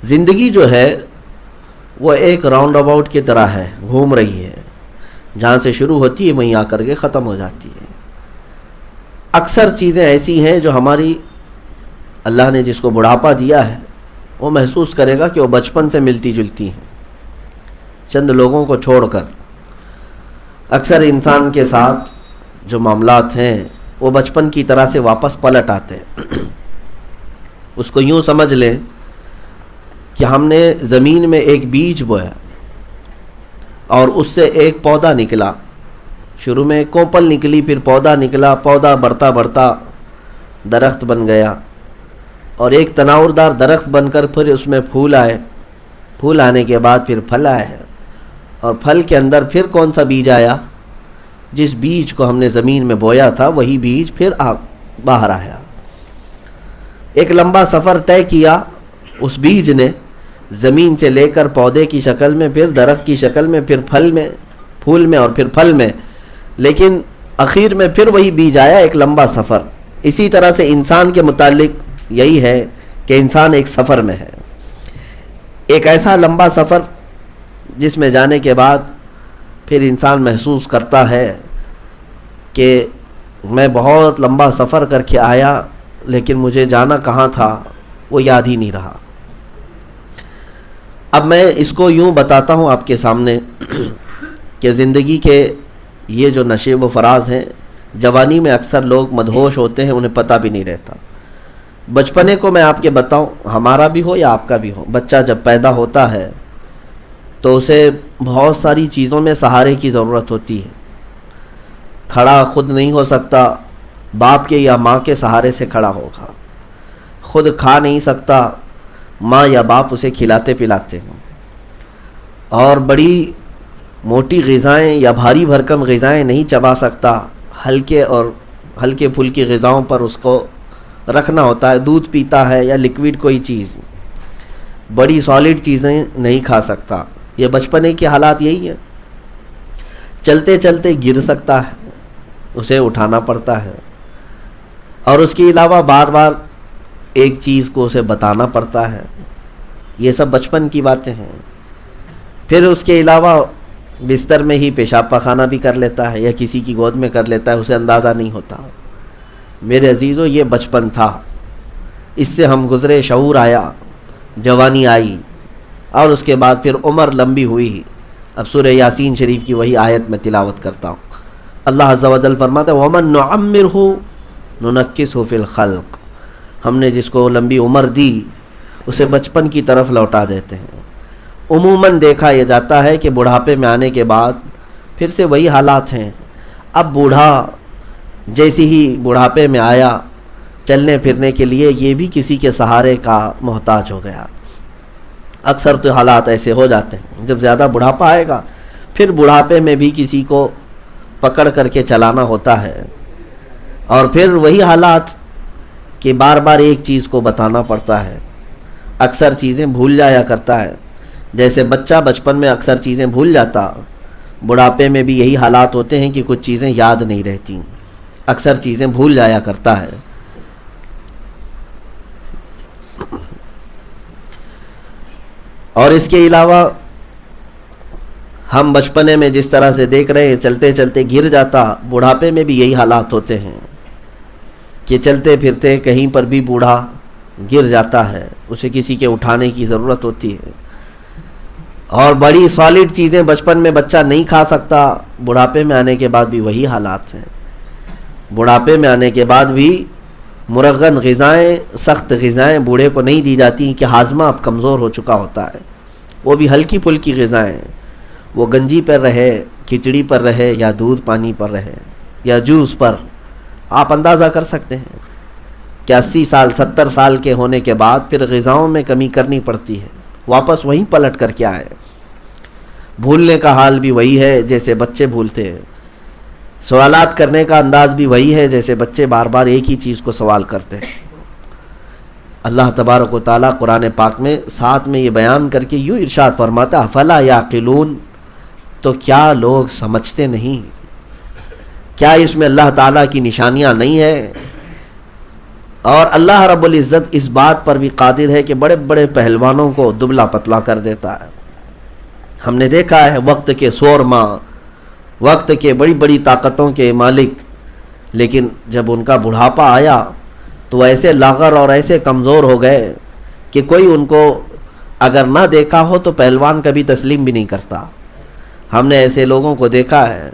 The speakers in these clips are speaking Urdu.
زندگی جو ہے وہ ایک راؤنڈ اباؤٹ کی طرح ہے، گھوم رہی ہے، جہاں سے شروع ہوتی ہے وہیں آ کر کے ختم ہو جاتی ہے۔ اکثر چیزیں ایسی ہیں جو ہماری اللہ نے جس کو بڑھاپا دیا ہے وہ محسوس کرے گا کہ وہ بچپن سے ملتی جلتی ہیں، چند لوگوں کو چھوڑ کر۔ اکثر انسان کے ساتھ جو معاملات ہیں وہ بچپن کی طرح سے واپس پلٹ آتے ہیں۔ اس کو یوں سمجھ لیں کہ ہم نے زمین میں ایک بیج بویا اور اس سے ایک پودا نکلا۔ شروع میں ایک کوپل نکلی، پھر پودا نکلا، پودا بڑھتا بڑھتا درخت بن گیا اور ایک تناور دار درخت بن کر پھر اس میں پھول آئے، پھول آنے کے بعد پھر پھل آئے، اور پھل کے اندر پھر کون سا بیج آیا؟ جس بیج کو ہم نے زمین میں بویا تھا وہی بیج پھر باہر آیا۔ ایک لمبا سفر طے کیا اس بیج نے، زمین سے لے کر پودے کی شکل میں، پھر درخت کی شکل میں، پھر پھل میں، پھول میں، اور پھر پھل میں، لیکن اخیر میں پھر وہی بیج آیا، ایک لمبا سفر۔ اسی طرح سے انسان کے متعلق یہی ہے کہ انسان ایک سفر میں ہے، ایک ایسا لمبا سفر جس میں جانے کے بعد پھر انسان محسوس کرتا ہے کہ میں بہت لمبا سفر کر کے آیا لیکن مجھے جانا کہاں تھا وہ یاد ہی نہیں رہا۔ اب میں اس کو یوں بتاتا ہوں آپ کے سامنے کہ زندگی کے یہ جو نشیب و فراز ہیں، جوانی میں اکثر لوگ مدہوش ہوتے ہیں، انہیں پتہ بھی نہیں رہتا۔ بچپنے کو میں آپ کے بتاؤں، ہمارا بھی ہو یا آپ کا بھی ہو، بچہ جب پیدا ہوتا ہے تو اسے بہت ساری چیزوں میں سہارے کی ضرورت ہوتی ہے۔ کھڑا خود نہیں ہو سکتا، باپ کے یا ماں کے سہارے سے کھڑا ہوگا۔ خود کھا نہیں سکتا، ماں یا باپ اسے کھلاتے پلاتے ہیں۔ اور بڑی موٹی غذائیں یا بھاری بھرکم غذائیں نہیں چبا سکتا، ہلکے پھلکی غذاؤں پر اس کو رکھنا ہوتا ہے۔ دودھ پیتا ہے یا لکوڈ کوئی چیز، بڑی سالڈ چیزیں نہیں کھا سکتا۔ یہ بچپنے کے حالات یہی ہیں۔ چلتے چلتے گر سکتا ہے، اسے اٹھانا پڑتا ہے، اور اس کے علاوہ بار بار ایک چیز کو اسے بتانا پڑتا ہے۔ یہ سب بچپن کی باتیں ہیں۔ پھر اس کے علاوہ بستر میں ہی پیشاب پاخانہ بھی کر لیتا ہے یا کسی کی گود میں کر لیتا ہے، اسے اندازہ نہیں ہوتا۔ میرے عزیزو، یہ بچپن تھا، اس سے ہم گزرے، شعور آیا، جوانی آئی، اور اس کے بعد پھر عمر لمبی ہوئی۔ اب سورہ یاسین شریف کی وہی آیت میں تلاوت کرتا ہوں۔ اللہ عز و جل فرماتا ہے وَمَن نُعَمِّرْهُ نُنَكِّسْهُ فِي الْخَلْقِ، ہم نے جس کو لمبی عمر دی اسے بچپن کی طرف لوٹا دیتے ہیں۔ عموماً دیکھا یہ جاتا ہے کہ بڑھاپے میں آنے کے بعد پھر سے وہی حالات ہیں۔ اب بوڑھا جیسے ہی بڑھاپے میں آیا، چلنے پھرنے کے لیے یہ بھی کسی کے سہارے کا محتاج ہو گیا۔ اکثر تو حالات ایسے ہو جاتے ہیں، جب زیادہ بڑھاپا آئے گا پھر بڑھاپے میں بھی کسی کو پکڑ کر کے چلانا ہوتا ہے، اور پھر وہی حالات کہ بار بار ایک چیز کو بتانا پڑتا ہے۔ اکثر چیزیں بھول جایا کرتا ہے، جیسے بچہ بچپن میں اکثر چیزیں بھول جاتا، بڑھاپے میں بھی یہی حالات ہوتے ہیں کہ کچھ چیزیں یاد نہیں رہتی، اکثر چیزیں بھول جایا کرتا ہے۔ اور اس کے علاوہ ہم بچپنے میں جس طرح سے دیکھ رہے ہیں چلتے چلتے گر جاتا، بڑھاپے میں بھی یہی حالات ہوتے ہیں کہ چلتے پھرتے کہیں پر بھی بوڑھا گر جاتا ہے، اسے کسی کے اٹھانے کی ضرورت ہوتی ہے۔ اور بڑی سالڈ چیزیں بچپن میں بچہ نہیں کھا سکتا، بڑھاپے میں آنے کے بعد بھی وہی حالات ہیں۔ بڑھاپے میں آنے کے بعد بھی مرغن غذائیں، سخت غذائیں بوڑھے کو نہیں دی جاتی کہ ہاضمہ اب کمزور ہو چکا ہوتا ہے۔ وہ بھی ہلکی پھلکی غذائیں، وہ گنجی پر رہے، کھچڑی پر رہے، یا دودھ پانی پر رہے، یا جوس پر۔ آپ اندازہ کر سکتے ہیں کہ 80 سال 70 سال کے ہونے کے بعد پھر غذاؤں میں کمی کرنی پڑتی ہے، واپس وہیں پلٹ کر کے آئے۔ بھولنے کا حال بھی وہی ہے جیسے بچے بھولتے ہیں، سوالات کرنے کا انداز بھی وہی ہے جیسے بچے بار بار ایک ہی چیز کو سوال کرتے ہیں۔ اللہ تبارک و تعالیٰ قرآن پاک میں ساتھ میں یہ بیان کر کے یوں ارشاد فرماتا ہے افلا یعقلون، تو کیا لوگ سمجھتے نہیں؟ کیا اس میں اللہ تعالیٰ کی نشانیاں نہیں ہیں اور اللہ رب العزت اس بات پر بھی قادر ہے کہ بڑے بڑے پہلوانوں کو دبلا پتلا کر دیتا ہے۔ ہم نے دیکھا ہے وقت کے سورما، وقت کے بڑی بڑی طاقتوں کے مالک، لیکن جب ان کا بڑھاپا آیا تو وہ ایسے لاغر اور ایسے کمزور ہو گئے کہ کوئی ان کو اگر نہ دیکھا ہو تو پہلوان کبھی تسلیم بھی نہیں کرتا۔ ہم نے ایسے لوگوں کو دیکھا ہے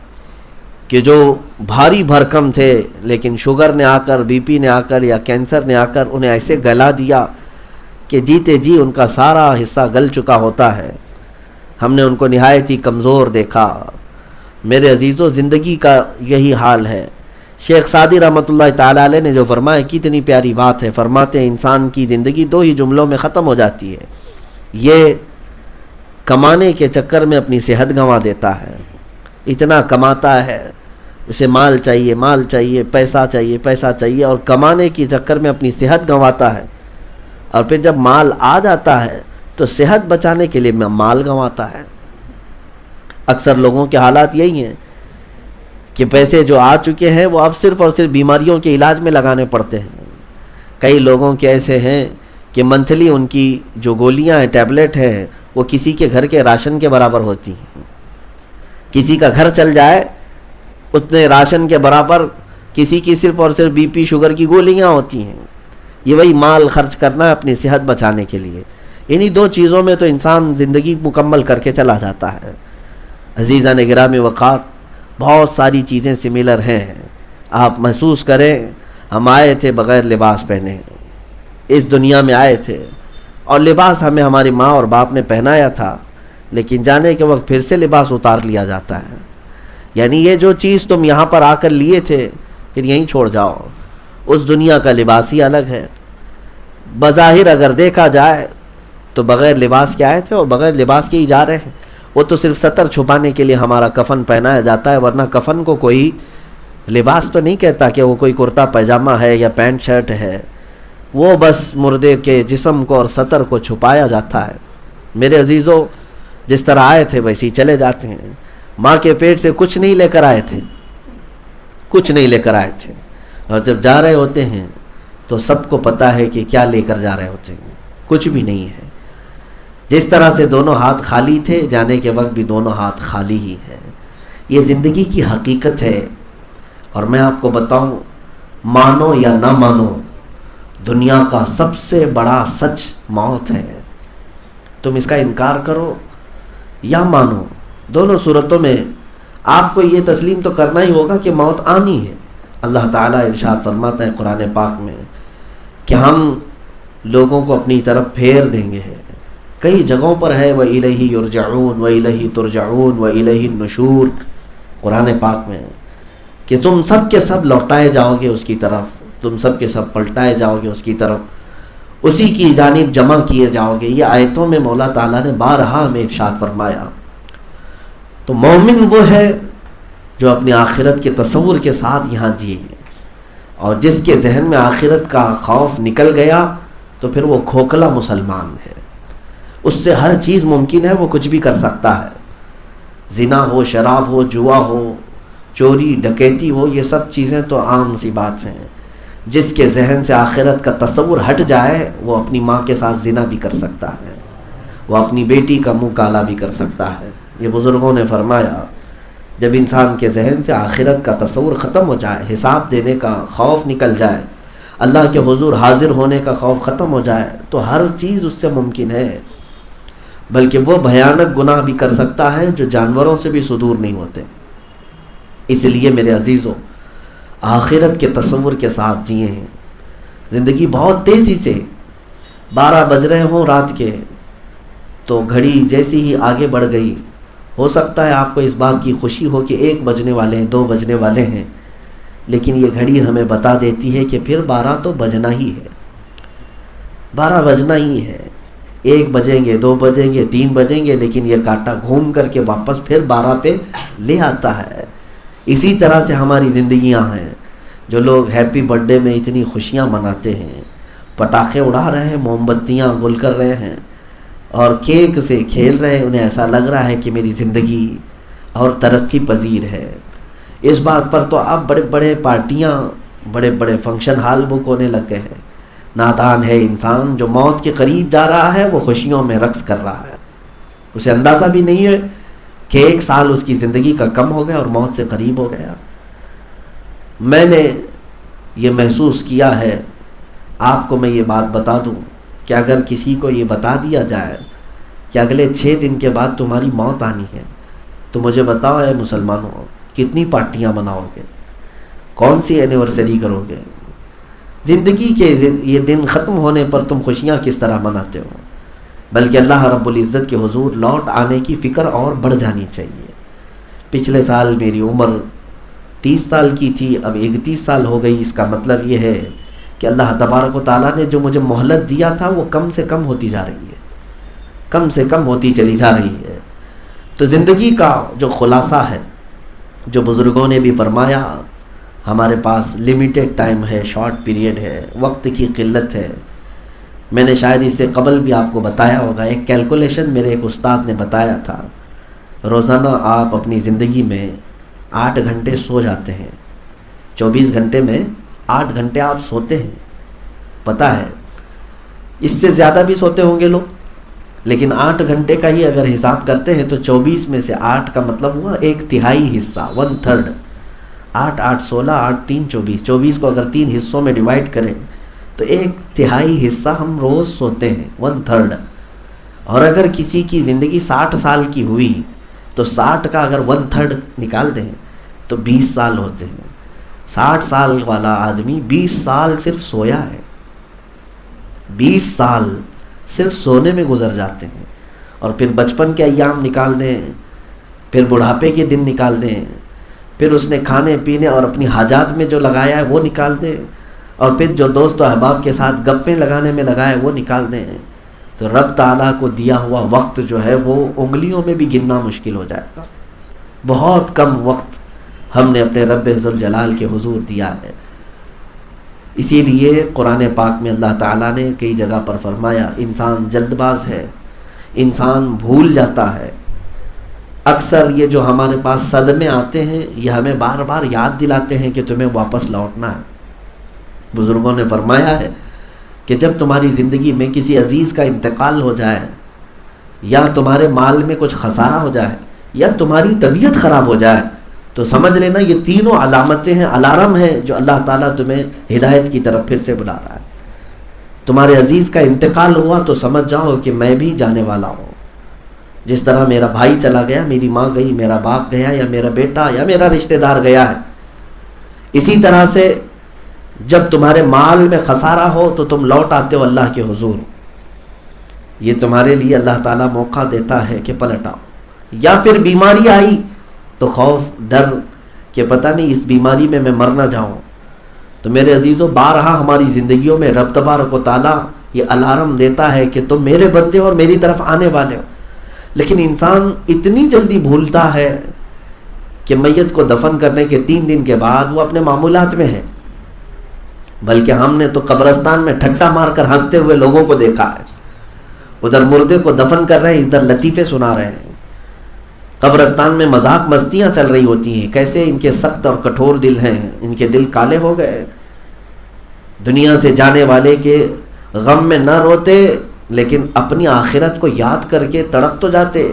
کہ جو بھاری بھرکم تھے، لیکن شوگر نے آ کر، بی پی نے آ کر یا کینسر نے آ کر انہیں ایسے گلا دیا کہ جیتے جی ان کا سارا حصہ گل چکا ہوتا ہے۔ ہم نے ان کو نہایت ہی کمزور دیکھا۔ میرے عزیزو، زندگی کا یہی حال ہے۔ شیخ سعدی رحمۃ اللہ تعالیٰ علیہ نے جو فرمایا کتنی پیاری بات ہے، فرماتے ہیں انسان کی زندگی 2 ہی جملوں میں ختم ہو جاتی ہے، یہ کمانے کے چکر میں اپنی صحت گنوا دیتا ہے، اتنا کماتا ہے، اسے مال چاہیے، مال چاہیے، پیسہ چاہیے، پیسہ چاہیے، اور کمانے کے چکر میں اپنی صحت گنواتا ہے، اور پھر جب مال آ جاتا ہے تو صحت بچانے کے لیے مال گنواتا ہے۔ اکثر لوگوں کے حالات یہی ہیں کہ پیسے جو آ چکے ہیں وہ اب صرف اور صرف بیماریوں کے علاج میں لگانے پڑتے ہیں۔ کئی لوگوں کے ایسے ہیں کہ منتھلی ان کی جو گولیاں ہیں، ٹیبلٹ ہیں، وہ کسی کے گھر کے راشن کے برابر ہوتی ہیں۔ کسی کا گھر چل جائے اتنے راشن کے برابر کسی کی صرف اور صرف بی پی شوگر کی گولیاں ہوتی ہیں۔ یہ وہی مال خرچ کرنا ہے اپنی صحت بچانے کے لیے۔ انہی 2 چیزوں میں تو انسان زندگی مکمل کر کے چلا جاتا ہے۔ عزیزان گرامی وقار، بہت ساری چیزیں سملر ہیں۔ آپ محسوس کریں، ہم آئے تھے بغیر لباس پہنے، اس دنیا میں آئے تھے، اور لباس ہمیں ہماری ماں اور باپ نے پہنایا تھا، لیکن جانے کے وقت پھر سے لباس اتار لیا جاتا ہے۔ یعنی یہ جو چیز تم یہاں پر آ کر لیے تھے پھر یہیں چھوڑ جاؤ۔ اس دنیا کا لباس ہی الگ ہے۔ بظاہر اگر دیکھا جائے تو بغیر لباس کے آئے تھے اور بغیر لباس کے ہی جا رہے ہیں۔ وہ تو صرف ستر چھپانے کے لیے ہمارا کفن پہنایا جاتا ہے، ورنہ کفن کو کوئی لباس تو نہیں کہتا کہ وہ کوئی کرتا پائجامہ ہے یا پینٹ شرٹ ہے، وہ بس مردے کے جسم کو اور ستر کو چھپایا جاتا ہے۔ میرے عزیزو، جس طرح آئے تھے ویسے ہی چلے جاتے ہیں۔ ماں کے پیٹ سے کچھ نہیں لے کر آئے تھے، کچھ نہیں لے کر آئے تھے، اور جب جا رہے ہوتے ہیں تو سب کو پتہ ہے کہ کیا لے کر جا رہے ہوتے ہیں، کچھ بھی نہیں ہے۔ جس طرح سے دونوں ہاتھ خالی تھے، جانے کے وقت بھی دونوں ہاتھ خالی ہی ہے۔ یہ زندگی کی حقیقت ہے، اور میں آپ کو بتاؤں، مانو یا نہ مانو، دنیا کا سب سے بڑا سچ موت ہے۔ تم اس کا انکار کرو یا مانو، دونوں صورتوں میں آپ کو یہ تسلیم تو کرنا ہی ہوگا کہ موت آنی ہے۔ اللہ تعالیٰ ارشاد فرماتا ہے قرآن پاک میں کہ ہم لوگوں کو اپنی طرف پھیر دیں گے۔ کئی جگہوں پر ہے وَإِلَيْهِ يُرْجَعُونَ وَإِلَيْهِ تُرْجَعُونَ وَإِلَيْهِ النُّشُورُ، قرآن پاک میں کہ تم سب کے سب لوٹائے جاؤ گے اس کی طرف، تم سب کے سب پلٹائے جاؤ گے اس کی طرف، اسی کی جانب جمع کیے جاؤ گے۔ یہ آیتوں میں مولا تعالیٰ نے بارہا ہمیں ارشاد فرمایا۔ تو مومن وہ ہے جو اپنی آخرت کے تصور کے ساتھ یہاں جیے، اور جس کے ذہن میں آخرت کا خوف نکل گیا تو پھر وہ کھوکھلا مسلمان ہے۔ اس سے ہر چیز ممکن ہے، وہ کچھ بھی کر سکتا ہے، زنا ہو، شراب ہو، جوا ہو، چوری ڈکیتی ہو، یہ سب چیزیں تو عام سی بات ہیں۔ جس کے ذہن سے آخرت کا تصور ہٹ جائے وہ اپنی ماں کے ساتھ زنا بھی کر سکتا ہے، وہ اپنی بیٹی کا منہ کالا بھی کر سکتا ہے۔ یہ بزرگوں نے فرمایا جب انسان کے ذہن سے آخرت کا تصور ختم ہو جائے، حساب دینے کا خوف نکل جائے، اللہ کے حضور حاضر ہونے کا خوف ختم ہو جائے، تو ہر چیز اس سے ممکن ہے، بلکہ وہ بھیانک گناہ بھی کر سکتا ہے جو جانوروں سے بھی صدور نہیں ہوتے۔ اس لیے میرے عزیزو، آخرت کے تصور کے ساتھ جیے ہیں۔ زندگی بہت تیزی سے 12 بج رہے ہوں رات کے تو گھڑی جیسی ہی آگے بڑھ گئی، ہو سکتا ہے آپ کو اس بات کی خوشی ہو کہ 1 بجنے والے ہیں، 2 بجنے والے ہیں، لیکن یہ گھڑی ہمیں بتا دیتی ہے کہ پھر 12 تو بجنا ہی ہے، 12 بجنا ہی ہے۔ 1 بجیں گے، 2 بجیں گے، 3 بجیں گے، لیکن یہ کانٹا گھوم کر کے واپس پھر 12 پہ لے آتا ہے۔ اسی طرح سے ہماری زندگیاں ہیں۔ جو لوگ ہیپی برتھ ڈے میں اتنی خوشیاں مناتے ہیں، پٹاخے اڑا رہے ہیں، موم بتیاں گل کر رہے ہیں اور کیک سے کھیل رہے ہیں، انہیں ایسا لگ رہا ہے کہ میری زندگی اور ترقی پذیر ہے۔ اس بات پر تو اب بڑے بڑے پارٹیاں بڑے بڑے فنکشن ہال بک ہونے لگ گئے ہیں. نادان ہے انسان جو موت کے قریب جا رہا ہے وہ خوشیوں میں رقص کر رہا ہے. اسے اندازہ بھی نہیں ہے کہ 1 سال اس کی زندگی کا کم ہو گیا اور موت سے قریب ہو گیا. میں نے یہ محسوس کیا ہے. آپ کو میں یہ بات بتا دوں کہ اگر کسی کو یہ بتا دیا جائے کہ اگلے 6 دن کے بعد تمہاری موت آنی ہے, تو مجھے بتاؤ اے مسلمانوں, کتنی پارٹیاں مناؤ گے, کون سی اینیورسری کرو گے؟ زندگی کے یہ دن ختم ہونے پر تم خوشیاں کس طرح مناتے ہو؟ بلکہ اللہ رب العزت کے حضور لوٹ آنے کی فکر اور بڑھ جانی چاہیے. پچھلے سال میری عمر 30 سال کی تھی, اب 31 سال ہو گئی. اس کا مطلب یہ ہے کہ اللہ تبارک و تعالیٰ نے جو مجھے مہلت دیا تھا وہ کم سے کم ہوتی جا رہی ہے, کم سے کم ہوتی چلی جا رہی ہے. تو زندگی کا جو خلاصہ ہے, جو بزرگوں نے بھی فرمایا, ہمارے پاس لمیٹڈ ٹائم ہے, شارٹ پیریڈ ہے, وقت کی قلت ہے. میں نے شاید اس سے قبل بھی آپ کو بتایا ہوگا, ایک کیلکولیشن میرے ایک استاد نے بتایا تھا. روزانہ آپ اپنی زندگی میں 8 گھنٹے سو جاتے ہیں, 24 گھنٹے میں 8 گھنٹے آپ سوتے ہیں. پتہ ہے اس سے زیادہ بھی سوتے ہوں گے لوگ, لیکن 8 گھنٹے کا ہی اگر حساب کرتے ہیں تو 24 میں سے 8 کا مطلب ہوا 1/3 حصہ, 1/3. 8 8 16 8 3 24. 24 کو اگر 3 حصوں میں ڈیوائڈ کریں تو 1/3 حصہ ہم روز سوتے ہیں, 1/3. اور اگر کسی کی زندگی 60 سال کی ہوئی تو 60 کا اگر 1/3 نکال دیں تو 20 سال ہوتے ہیں. 60 سال والا آدمی 20 سال صرف سویا ہے, 20 سال صرف سونے میں گزر جاتے ہیں. اور پھر بچپن کے ایام نکال دیں, پھر بڑھاپے کے دن نکال دیں, پھر اس نے کھانے پینے اور اپنی حاجات میں جو لگایا ہے وہ نکال دیں, اور پھر جو دوست و احباب کے ساتھ گپیں لگانے میں لگائے وہ نکال دیں, تو رب تعالیٰ کو دیا ہوا وقت جو ہے وہ انگلیوں میں بھی گننا مشکل ہو جائے گا. بہت کم وقت ہم نے اپنے رب ذوالجلال کے حضور دیا ہے. اسی لیے قرآن پاک میں اللہ تعالیٰ نے کئی جگہ پر فرمایا, انسان جلد باز ہے, انسان بھول جاتا ہے. اکثر یہ جو ہمارے پاس صدمے آتے ہیں یہ ہمیں بار بار یاد دلاتے ہیں کہ تمہیں واپس لوٹنا ہے. بزرگوں نے فرمایا ہے کہ جب تمہاری زندگی میں کسی عزیز کا انتقال ہو جائے, یا تمہارے مال میں کچھ خسارہ ہو جائے, یا تمہاری طبیعت خراب ہو جائے, تو سمجھ لینا یہ تینوں علامتیں ہیں, الارم ہیں جو اللہ تعالیٰ تمہیں ہدایت کی طرف پھر سے بلا رہا ہے. تمہارے عزیز کا انتقال ہوا تو سمجھ جاؤ کہ میں بھی جانے والا ہوں. جس طرح میرا بھائی چلا گیا, میری ماں گئی, میرا باپ گیا, یا میرا بیٹا یا میرا رشتہ دار گیا ہے, اسی طرح سے جب تمہارے مال میں خسارہ ہو تو تم لوٹ آتے ہو اللہ کے حضور. یہ تمہارے لیے اللہ تعالیٰ موقع دیتا ہے کہ پلٹ آؤ. یا پھر بیماری آئی تو خوف ڈر کہ پتہ نہیں اس بیماری میں مر نہ جاؤں. تو میرے عزیزوں, بارہا ہماری زندگیوں میں رب تبارک و تعالیٰ یہ الارم دیتا ہے کہ تم میرے بندے اور میری طرف آنے والے ہو. لیکن انسان اتنی جلدی بھولتا ہے کہ میت کو دفن کرنے کے 3 دن کے بعد وہ اپنے معمولات میں ہے. بلکہ ہم نے تو قبرستان میں ٹھٹا مار کر ہنستے ہوئے لوگوں کو دیکھا ہے. ادھر مردے کو دفن کر رہے ہیں, ادھر لطیفے سنا رہے ہیں. قبرستان میں مذاق مستیاں چل رہی ہوتی ہیں, کیسے ان کے سخت اور کٹھور دل ہیں, ان کے دل کالے ہو گئے. دنیا سے جانے والے کے غم میں نہ روتے, لیکن اپنی آخرت کو یاد کر کے تڑپ تو جاتے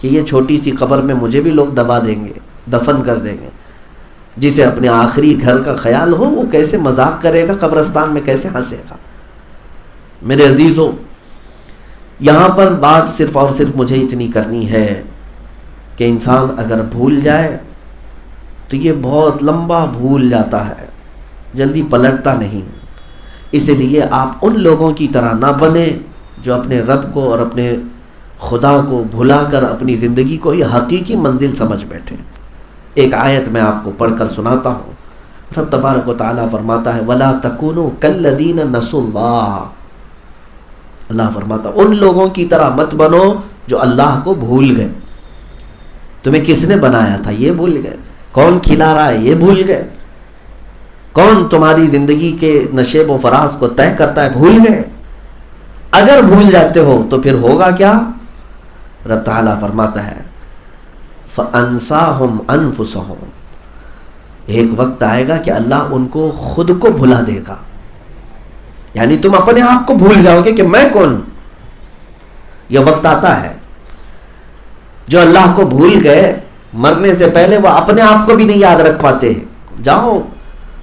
کہ یہ چھوٹی سی قبر میں مجھے بھی لوگ دبا دیں گے, دفن کر دیں گے. جسے اپنے آخری گھر کا خیال ہو وہ کیسے مذاق کرے گا, قبرستان میں کیسے ہنسے گا. میرے عزیزوں, یہاں پر بات صرف اور صرف مجھے اتنی کرنی ہے کہ انسان اگر بھول جائے تو یہ بہت لمبا بھول جاتا ہے, جلدی پلٹتا نہیں. اس لیے آپ ان لوگوں کی طرح نہ بنیں جو اپنے رب کو اور اپنے خدا کو بھلا کر اپنی زندگی کو ہی حقیقی منزل سمجھ بیٹھے. ایک آیت میں آپ کو پڑھ کر سناتا ہوں. رب تبارک و تعالیٰ فرماتا ہے, وَلَا تَكُونُوا كَالَّذِينَ نَسُوا اللَّهَ. اللہ فرماتا ان لوگوں کی طرح مت بنو جو اللہ کو بھول گئے. تمہیں کس نے بنایا تھا یہ بھول گئے, کون کھلا رہا ہے یہ بھول گئے, کون تمہاری زندگی کے نشیب و فراز کو طے کرتا ہے بھول گئے. اگر بھول جاتے ہو تو پھر ہوگا کیا؟ رب تعالیٰ فرماتا ہے فَأَنْسَاهُمْ أَنفُسَهُمْ. ایک وقت آئے گا کہ اللہ ان کو خود کو بھلا دے گا، یعنی تم اپنے آپ کو بھول جاؤ گے کہ میں کون ہوں۔ یہ وقت آتا ہے، جو اللہ کو بھول گئے مرنے سے پہلے وہ اپنے آپ کو بھی نہیں یاد رکھ پاتے۔ جاؤ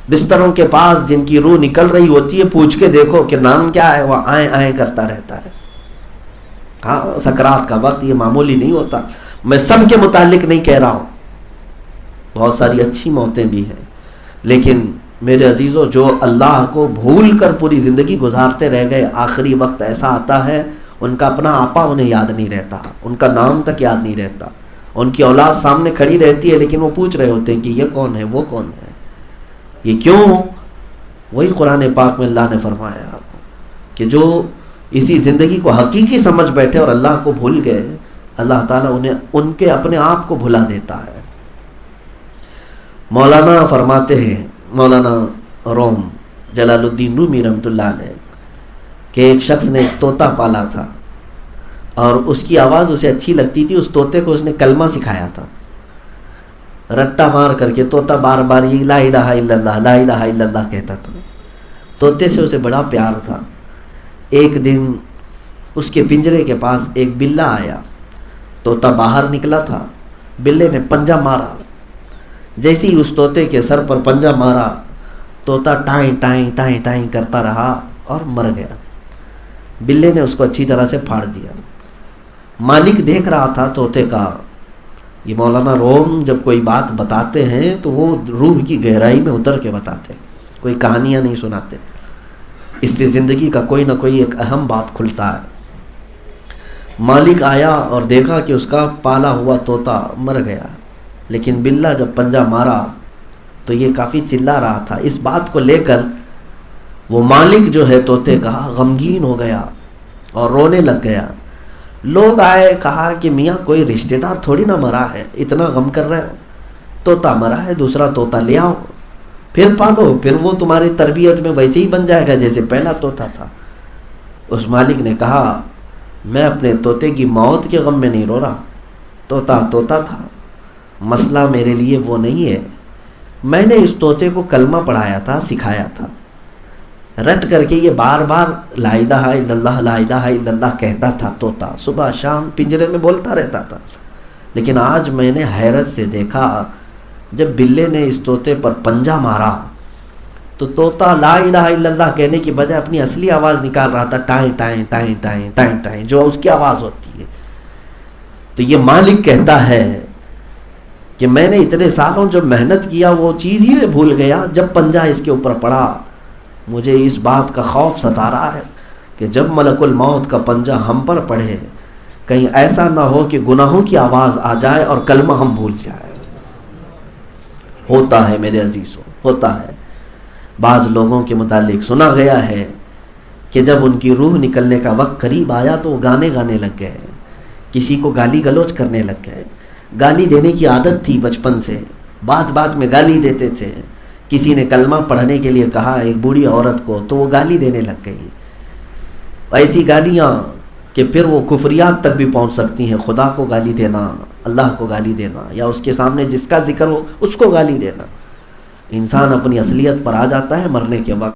بستروں کے پاس جن کی روح نکل رہی ہوتی ہے، پوچھ کے دیکھو کہ نام کیا ہے، وہ آئیں آئیں کرتا رہتا ہے۔ ہاں، سکرات کا وقت یہ معمولی نہیں ہوتا۔ میں سب کے متعلق نہیں کہہ رہا ہوں، بہت ساری اچھی موتیں بھی ہیں، لیکن میرے عزیزوں جو اللہ کو بھول کر پوری زندگی گزارتے رہ گئے، آخری وقت ایسا آتا ہے ان کا اپنا آپا انہیں یاد نہیں رہتا، ان کا نام تک یاد نہیں رہتا، ان کی اولاد سامنے کھڑی رہتی ہے لیکن وہ پوچھ رہے ہوتے ہیں کہ یہ کون ہے، وہ کون ہے، یہ کیوں؟ وہی قرآن پاک میں اللہ نے فرمایا کہ جو اسی زندگی کو حقیقی سمجھ بیٹھے اور اللہ کو بھول گئے، اللہ تعالیٰ انہیں ان کے اپنے آپ کو بھلا دیتا ہے۔ مولانا فرماتے ہیں، مولانا روم جلال الدین رومی رحمۃ اللہ علیہ، کہ ایک شخص نے ایک طوطا پالا تھا اور اس کی آواز اسے اچھی لگتی تھی، اس طوطے کو اس نے کلمہ سکھایا تھا، رٹا مار کر کے طوطا بار بار یہ لا الہ الا اللہ لا الہ الا اللہ کہتا تھا۔ طوطے سے اسے بڑا پیار تھا۔ ایک دن اس کے پنجرے کے پاس ایک بلہ آیا، طوطا باہر نکلا تھا، بلے نے پنجہ مارا، جیسے ہی اس طوطے کے سر پر پنجہ مارا، طوطا ٹائیں ٹائیں ٹائیں ٹائیں کرتا رہا اور مر گیا۔ بلے نے اس کو اچھی طرح سے پھاڑ دیا۔ مالک دیکھ رہا تھا طوطے کا۔ یہ مولانا روم جب کوئی بات بتاتے ہیں تو وہ روح کی گہرائی میں اتر کے بتاتے ہیں، کوئی کہانیاں نہیں سناتے، اس سے زندگی کا کوئی نہ کوئی ایک اہم بات کھلتا ہے۔ مالک آیا اور دیکھا کہ اس کا پالا ہوا طوطا مر گیا، لیکن بلہ جب پنجہ مارا تو یہ کافی چلا رہا تھا۔ اس بات کو لے کر وہ مالک جو ہے طوطے کا غمگین ہو گیا اور رونے لگ گیا۔ لوگ آئے، کہا کہ میاں کوئی رشتہ دار تھوڑی نہ مرا ہے، اتنا غم کر رہے ہو، طوطا مرا ہے، دوسرا طوطا لے آؤ، پھر پالو، پھر وہ تمہاری تربیت میں ویسے ہی بن جائے گا جیسے پہلا طوطا تھا۔ اس مالک نے کہا میں اپنے طوطے کی موت کے غم میں نہیں رو رہا، طوطا طوطا تھا، مسئلہ میرے لیے وہ نہیں ہے، میں نے اس طوطے کو کلمہ پڑھایا تھا، سکھایا تھا، رٹ کر کے یہ بار بار لا الہ الا اللہ لا الہ الا اللہ کہتا تھا طوطا، صبح شام پنجرے میں بولتا رہتا تھا، لیکن آج میں نے حیرت سے دیکھا جب بلے نے اس طوطے پر پنجہ مارا تو طوطا لا الہ الا اللہ کہنے کی بجائے اپنی اصلی آواز نکال رہا تھا، ٹائیں ٹائیں ٹائیں ٹائیں ٹائیں ٹائیں، جو اس کی آواز ہوتی ہے۔ تو یہ مالک کہتا ہے کہ میں نے اتنے سالوں جو محنت کیا وہ چیز ہی میں بھول گیا، جب پنجہ اس کے اوپر پڑا مجھے اس بات کا خوف ستا رہا ہے کہ جب ملک الموت کا پنجہ ہم پر پڑے کہیں ایسا نہ ہو کہ گناہوں کی آواز آ جائے اور کلمہ ہم بھول جائے۔ ہوتا ہے میرے عزیزوں، ہوتا ہے۔ بعض لوگوں کے متعلق سنا گیا ہے کہ جب ان کی روح نکلنے کا وقت قریب آیا تو وہ گانے لگ گئے، کسی کو گالی گلوچ کرنے لگ گئے، گالی دینے کی عادت تھی بچپن سے، بات میں گالی دیتے تھے، کسی نے کلمہ پڑھنے کے لیے کہا ایک بوڑھی عورت کو تو وہ گالی دینے لگ گئی، ایسی گالیاں کہ پھر وہ کفریات تک بھی پہنچ سکتی ہیں، خدا کو گالی دینا، اللہ کو گالی دینا، یا اس کے سامنے جس کا ذکر ہو اس کو گالی دینا۔ انسان اپنی اصلیت پر آ جاتا ہے مرنے کے وقت۔